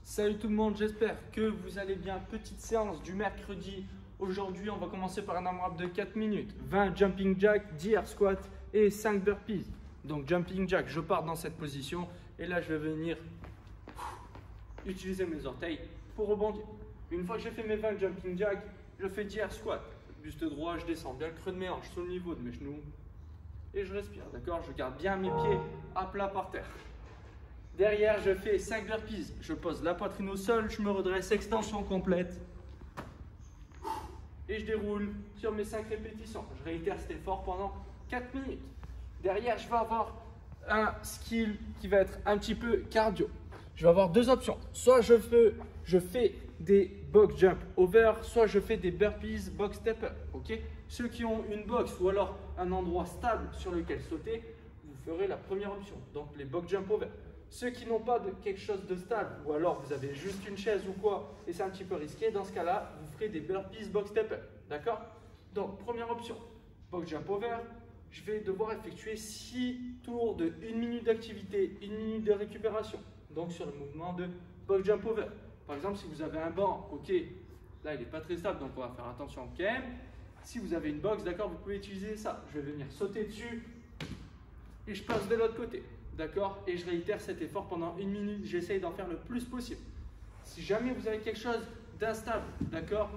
Salut tout le monde, j'espère que vous allez bien. Petite séance du mercredi. Aujourd'hui, on va commencer par un AMRAP de 4 minutes. 20 jumping jack, 10 air squat et 5 burpees. Donc jumping jack, je pars dans cette position et là je vais venir utiliser mes orteils pour rebondir. Une fois que j'ai fait mes 20 jumping jack, je fais 10 air squat. Buste droit, je descends bien le creux de mes hanches sur le niveau de mes genoux et je respire, d'accord? Je garde bien mes pieds à plat par terre. Derrière, je fais 5 burpees. Je pose la poitrine au sol, je me redresse, extension complète. Et je déroule sur mes 5 répétitions. Je réitère cet effort pendant 4 minutes. Derrière, je vais avoir un skill qui va être un petit peu cardio. Je vais avoir deux options. Soit je fais des box jump over, soit je fais des burpees box step up. Okay? Ceux qui ont une box ou alors un endroit stable sur lequel sauter, vous ferez la première option. Donc les box jump over. Ceux qui n'ont pas quelque chose de stable, ou alors vous avez juste une chaise ou quoi, et c'est un petit peu risqué, dans ce cas-là, vous ferez des burpees box step up. D'accord? Donc, première option, box jump over, je vais devoir effectuer 6 tours de 1 minute d'activité, 1 minute de récupération. Donc, sur le mouvement de box jump over. Par exemple, si vous avez un banc, ok, là il n'est pas très stable, donc on va faire attention quand même. Si vous avez une box, d'accord, vous pouvez utiliser ça. Je vais venir sauter dessus et je passe de l'autre côté. D'accord? Et je réitère cet effort pendant 1 minute. J'essaye d'en faire le plus possible. Si jamais vous avez quelque chose d'instable, d'accord,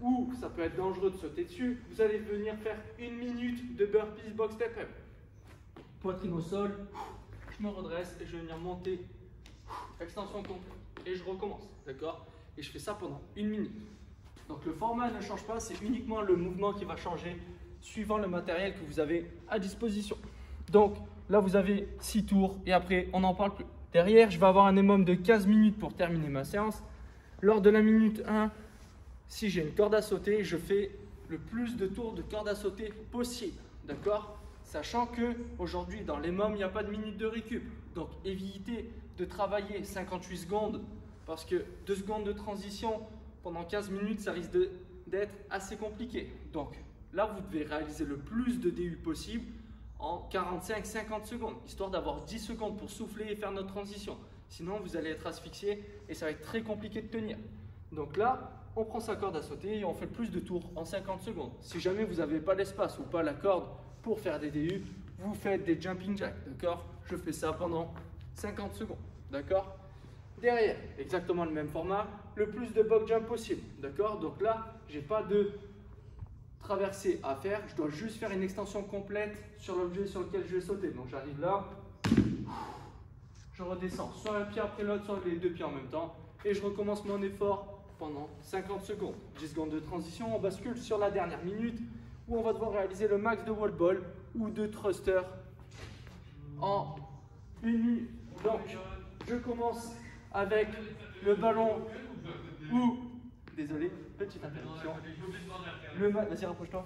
ou ça peut être dangereux de sauter dessus, vous allez venir faire 1 minute de burpees box step up. Poitrine au sol, je me redresse et je vais venir monter, extension complète. Et je recommence, d'accord? Et je fais ça pendant 1 minute. Donc le format ne change pas, c'est uniquement le mouvement qui va changer suivant le matériel que vous avez à disposition. Donc là, vous avez 6 tours et après, on n'en parle plus. Derrière, je vais avoir un minimum de 15 minutes pour terminer ma séance. Lors de la minute 1, si j'ai une corde à sauter, je fais le plus de tours de corde à sauter possible. D'accord? Sachant qu'aujourd'hui, dans les mômes, il n'y a pas de minute de récup. Donc, évitez de travailler 58 secondes parce que 2 secondes de transition pendant 15 minutes, ça risque d'être assez compliqué. Donc, là, vous devez réaliser le plus de DU possible en 45-50 secondes, histoire d'avoir 10 secondes pour souffler et faire notre transition. Sinon, vous allez être asphyxié et ça va être très compliqué de tenir. Donc là, on prend sa corde à sauter et on fait le plus de tours en 50 secondes. Si jamais vous n'avez pas l'espace ou pas la corde pour faire des DU, vous faites des jumping jacks, d'accord? Je fais ça pendant 50 secondes, d'accord? Derrière, exactement le même format, le plus de box jump possible, d'accord? Donc là, j'ai pas de traversée à faire, je dois juste faire une extension complète sur l'objet sur lequel je vais sauter. Donc j'arrive là, je redescends soit un pied après l'autre, soit les deux pieds en même temps et je recommence mon effort pendant 50 secondes. 10 secondes de transition, on bascule sur la dernière minute où on va devoir réaliser le max de wall ball ou de thruster en 1 minute. Donc je commence avec le ballon ou, désolé, petite interruption. Vas-y, rapproche-toi.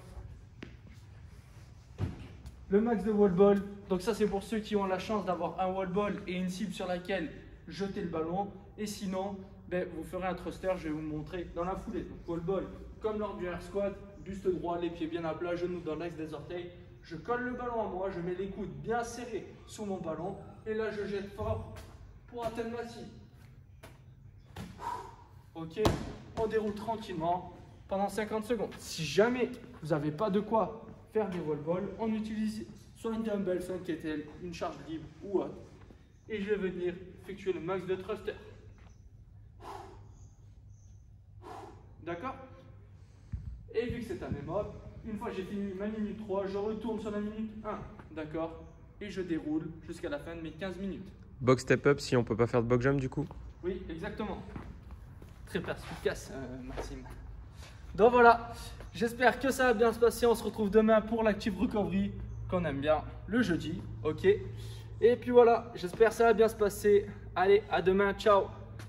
Le max de wall ball. Donc ça, c'est pour ceux qui ont la chance d'avoir un wall ball et une cible sur laquelle jeter le ballon. Et sinon, vous ferez un thruster. Je vais vous montrer dans la foulée. Donc wall ball, comme lors du air squat, buste droit, les pieds bien à plat, genoux dans l'axe des orteils. Je colle le ballon à moi, je mets les coudes bien serrés sous mon ballon. Et là, je jette fort pour atteindre ma cible. Ok, on déroule tranquillement pendant 50 secondes. Si jamais vous n'avez pas de quoi faire des wall balls, on utilise soit une dumbbell, soit une kettlebell, une charge libre ou autre. Et je vais venir effectuer le max de thruster. D'accord? Et vu que c'est un MMOP, une fois que j'ai fini ma minute 3, je retourne sur la minute 1. D'accord? Et je déroule jusqu'à la fin de mes 15 minutes. Box step up si on ne peut pas faire de box jump du coup? Oui, exactement. Très perspicace, Maxime. Donc voilà, j'espère que ça va bien se passer. On se retrouve demain pour l'active recovery qu'on aime bien le jeudi. Ok. Et puis voilà, j'espère que ça va bien se passer. Allez, à demain. Ciao.